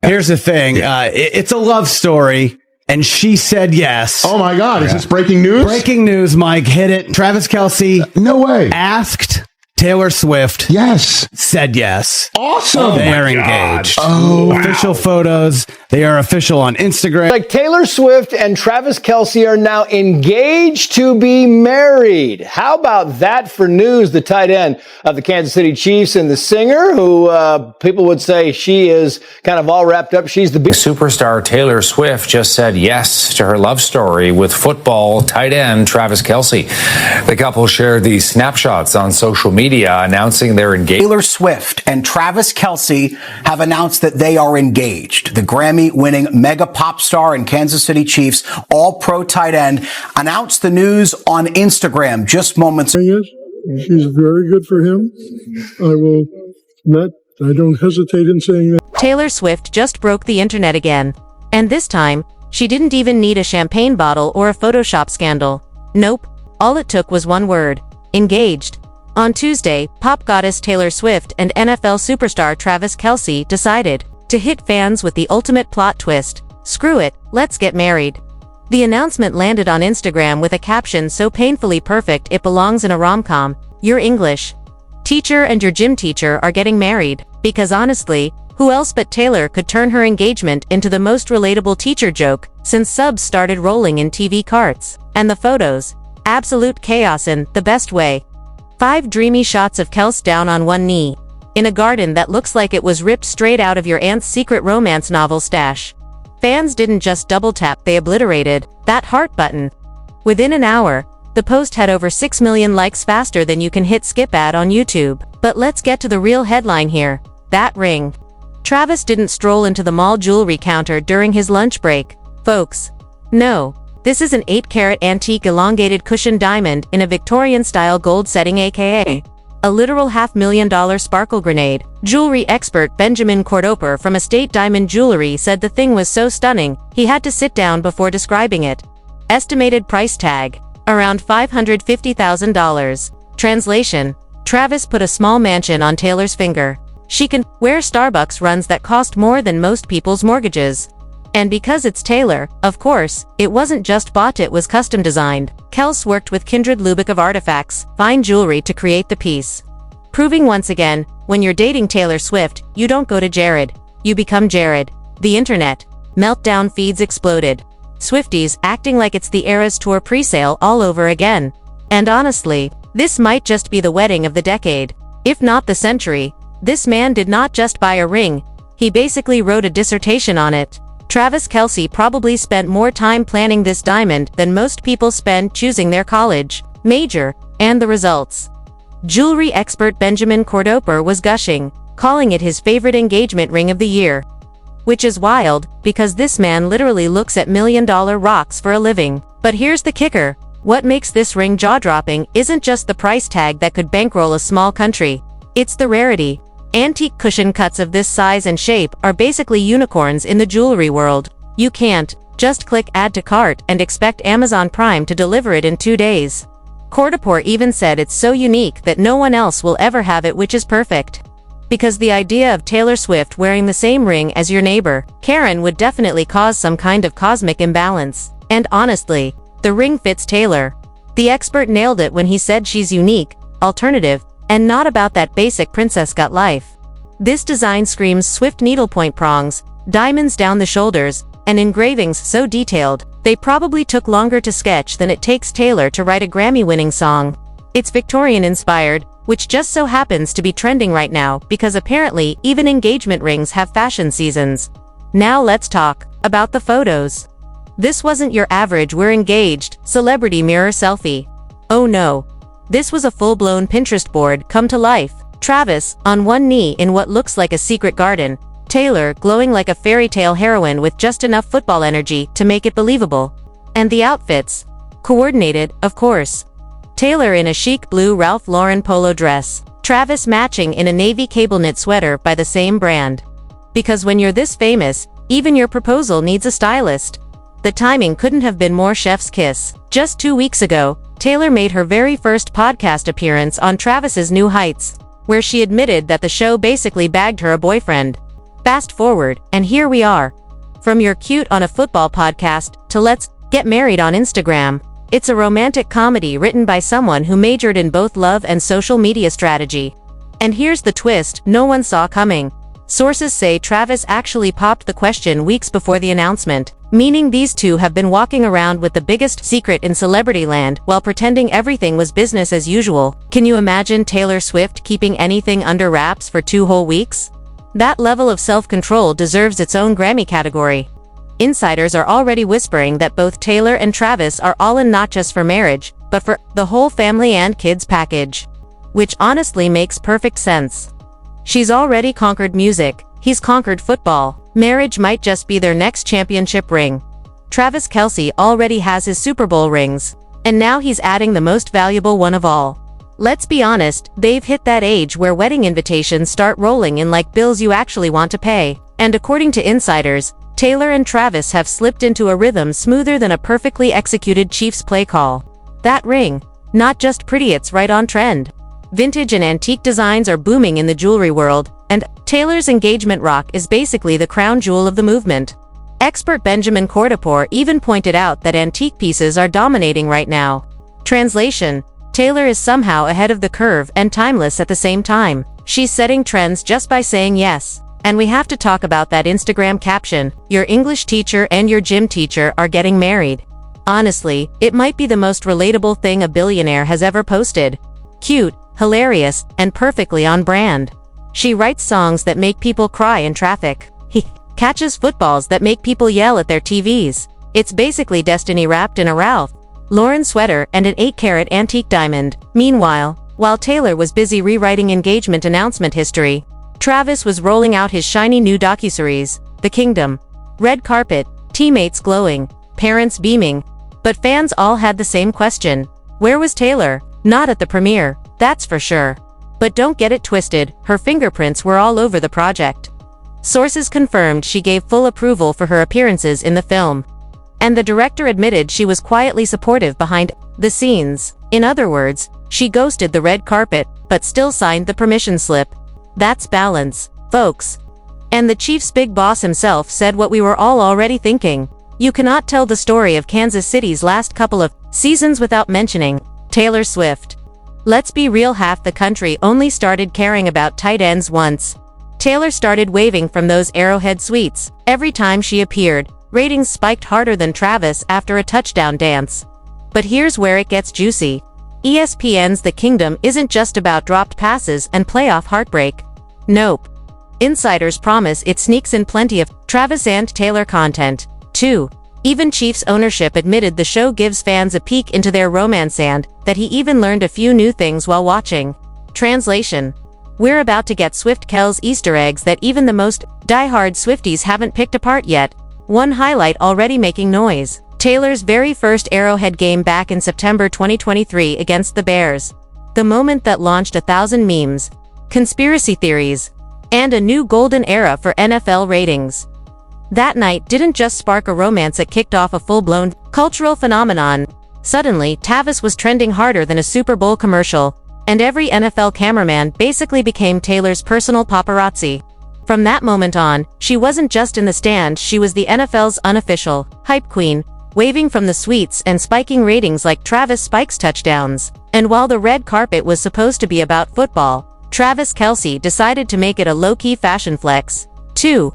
Here's the thing. It's a love story. And she said yes. Oh my God. Is this breaking news? Breaking news, Mike. Hit it. Travis Kelce. No way. Asked Taylor Swift. Yes. Said yes. Awesome. They are engaged. Oh, wow. Official photos. They are official on Instagram. Like Taylor Swift and Travis Kelce are now engaged to be married. How about that for news? The tight end of the Kansas City Chiefs and the singer who people would say she is kind of all wrapped up. She's the big superstar Taylor Swift just said yes to her love story with football tight end Travis Kelce. The couple shared these snapshots on social media announcing their engagement. Taylor Swift and Travis Kelce have announced that they are engaged. The Grammy-winning mega pop star and Kansas City Chiefs all-pro tight end announced the news on Instagram just moments ago. She's very good for him. I don't hesitate in saying that. Taylor Swift just broke the internet again. And this time, she didn't even need a champagne bottle or a Photoshop scandal. Nope. All it took was one word. Engaged. On Tuesday, pop goddess Taylor Swift and NFL superstar Travis Kelce decided to hit fans with the ultimate plot twist. Screw it, let's get married. The announcement landed on Instagram with a caption so painfully perfect it belongs in a rom-com. Your English teacher and your gym teacher are getting married. Because honestly, who else but Taylor could turn her engagement into the most relatable teacher joke since subs started rolling in TV carts. And the photos. Absolute chaos in the best way. 5 dreamy shots of Kelce down on one knee, in a garden that looks like it was ripped straight out of your aunt's secret romance novel stash. Fans didn't just double tap, they obliterated that heart button. Within an hour, the post had over 6 million likes faster than you can hit skip ad on YouTube. But let's get to the real headline here. That ring. Travis didn't stroll into the mall jewelry counter during his lunch break, folks. No. This is an 8-carat antique elongated cushion diamond in a Victorian-style gold setting, aka a literal $500,000 sparkle grenade. Jewelry expert Benjamin Cordoper from Estate Diamond Jewelry said the thing was so stunning, he had to sit down before describing it. Estimated price tag, around $550,000. Translation: Travis put a small mansion on Taylor's finger. She can wear Starbucks runs that cost more than most people's mortgages. And because it's Taylor, of course, it wasn't just bought, it was custom designed. Kelce worked with Kindred Lubick of Artifacts, fine jewelry to create the piece. Proving once again, when you're dating Taylor Swift, you don't go to Jared. You become Jared. The internet. Meltdown feeds exploded. Swifties acting like it's the Eras Tour presale all over again. And honestly, this might just be the wedding of the decade. If not the century. This man did not just buy a ring. He basically wrote a dissertation on it. Travis Kelce probably spent more time planning this diamond than most people spend choosing their college major, and the results. Jewelry expert Benjamin Cordoper was gushing, calling it his favorite engagement ring of the year. Which is wild, because this man literally looks at million-dollar rocks for a living. But here's the kicker. What makes this ring jaw-dropping isn't just the price tag that could bankroll a small country. It's the rarity. Antique cushion cuts of this size and shape are basically unicorns in the jewelry world. You can't just click add to cart and expect Amazon Prime to deliver it in 2 days. Cordoper even said it's so unique that no one else will ever have it, which is perfect. Because the idea of Taylor Swift wearing the same ring as your neighbor, Karen, would definitely cause some kind of cosmic imbalance. And honestly, the ring fits Taylor. The expert nailed it when he said she's unique, alternative, and not about that basic princess cut life. This design screams Swift needlepoint prongs, diamonds down the shoulders, and engravings so detailed, they probably took longer to sketch than it takes Taylor to write a Grammy-winning song. It's Victorian-inspired, which just so happens to be trending right now because apparently even engagement rings have fashion seasons. Now let's talk about the photos. This wasn't your average "we're engaged" celebrity mirror selfie. Oh no. This was a full-blown Pinterest board come to life. Travis, on one knee in what looks like a secret garden. Taylor, glowing like a fairy tale heroine with just enough football energy to make it believable. And the outfits? Coordinated, of course. Taylor in a chic blue Ralph Lauren polo dress. Travis matching in a navy cable knit sweater by the same brand. Because when you're this famous, even your proposal needs a stylist. The timing couldn't have been more chef's kiss. Just 2 weeks ago, Taylor made her very first podcast appearance on Travis's New Heights, where she admitted that the show basically bagged her a boyfriend. Fast forward, and here we are. From you're cute on a football podcast to let's get married on Instagram. It's a romantic comedy written by someone who majored in both love and social media strategy. And here's the twist no one saw coming. Sources say Travis actually popped the question weeks before the announcement, meaning these two have been walking around with the biggest secret in celebrity land while pretending everything was business as usual. Can you imagine Taylor Swift keeping anything under wraps for 2 whole weeks? That level of self-control deserves its own Grammy category. Insiders are already whispering that both Taylor and Travis are all in not just for marriage, but for the whole family and kids package. Which honestly makes perfect sense. She's already conquered music, he's conquered football. Marriage might just be their next championship ring. Travis Kelce already has his Super Bowl rings, and now he's adding the most valuable one of all. Let's be honest, they've hit that age where wedding invitations start rolling in like bills you actually want to pay. And according to insiders, Taylor and Travis have slipped into a rhythm smoother than a perfectly executed Chiefs play call. That ring, not just pretty, it's right on trend. Vintage and antique designs are booming in the jewelry world, and Taylor's engagement rock is basically the crown jewel of the movement. Expert Benjamin Cordapour even pointed out that antique pieces are dominating right now. Translation: Taylor is somehow ahead of the curve and timeless at the same time. She's setting trends just by saying yes. And we have to talk about that Instagram caption, your English teacher and your gym teacher are getting married. Honestly, it might be the most relatable thing a billionaire has ever posted. Cute, hilarious, and perfectly on brand. She writes songs that make people cry in traffic. He catches footballs that make people yell at their TVs. It's basically destiny wrapped in a Ralph Lauren sweater and an 8-carat antique diamond. Meanwhile, while Taylor was busy rewriting engagement announcement history, Travis was rolling out his shiny new docuseries, The Kingdom. Red carpet, teammates glowing, parents beaming. But fans all had the same question. Where was Taylor? Not at the premiere, that's for sure. But don't get it twisted, her fingerprints were all over the project. Sources confirmed she gave full approval for her appearances in the film. And the director admitted she was quietly supportive behind the scenes. In other words, she ghosted the red carpet, but still signed the permission slip. That's balance, folks. And the Chiefs' big boss himself said what we were all already thinking. You cannot tell the story of Kansas City's last couple of seasons without mentioning Taylor Swift. Let's be real, half the country only started caring about tight ends once Taylor started waving from those Arrowhead suites. Every time she appeared, ratings spiked harder than Travis after a touchdown dance. But here's where it gets juicy. ESPN's The Kingdom isn't just about dropped passes and playoff heartbreak. Nope. Insiders promise it sneaks in plenty of Travis and Taylor content, too. Even Chiefs ownership admitted the show gives fans a peek into their romance and that he even learned a few new things while watching. Translation: we're about to get Swift-Kelce Easter eggs that even the most diehard Swifties haven't picked apart yet. One highlight already making noise. Taylor's very first Arrowhead game back in September 2023 against the Bears. The moment that launched 1,000 memes, conspiracy theories, and a new golden era for NFL ratings. That night didn't just spark a romance, it kicked off a full-blown cultural phenomenon. Suddenly, Travis was trending harder than a Super Bowl commercial, and every NFL cameraman basically became Taylor's personal paparazzi. From that moment on, she wasn't just in the stands, she was the NFL's unofficial hype queen, waving from the suites and spiking ratings like Travis spikes touchdowns. And while the red carpet was supposed to be about football, Travis Kelce decided to make it a low-key fashion flex. 2.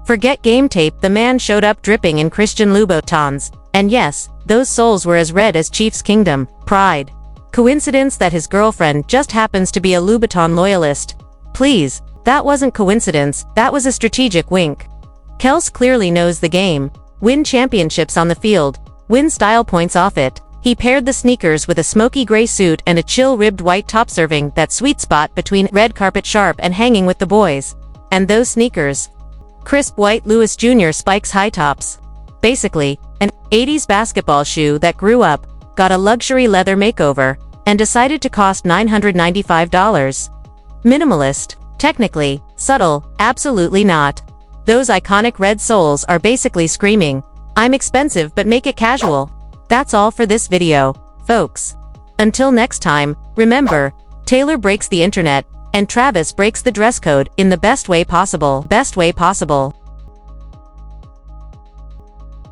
Forget game tape, the man showed up dripping in Christian Louboutins. And yes, those soles were as red as Chiefs Kingdom pride. Coincidence that his girlfriend just happens to be a Louboutin loyalist? Please, that wasn't coincidence, that was a strategic wink. Kelce clearly knows the game. Win championships on the field, win style points off it. He paired the sneakers with a smoky gray suit and a chill-ribbed white top, serving that sweet spot between red carpet sharp and hanging with the boys. And those sneakers. Crisp white Louis Jr. spikes high tops. Basically, an 80s basketball shoe that grew up, got a luxury leather makeover, and decided to cost $995. Minimalist? Technically. Subtle? Absolutely not. Those iconic red soles are basically screaming, I'm expensive but make it casual. That's all for this video, folks. Until next time, remember, Taylor breaks the internet, and Travis breaks the dress code in the best way possible.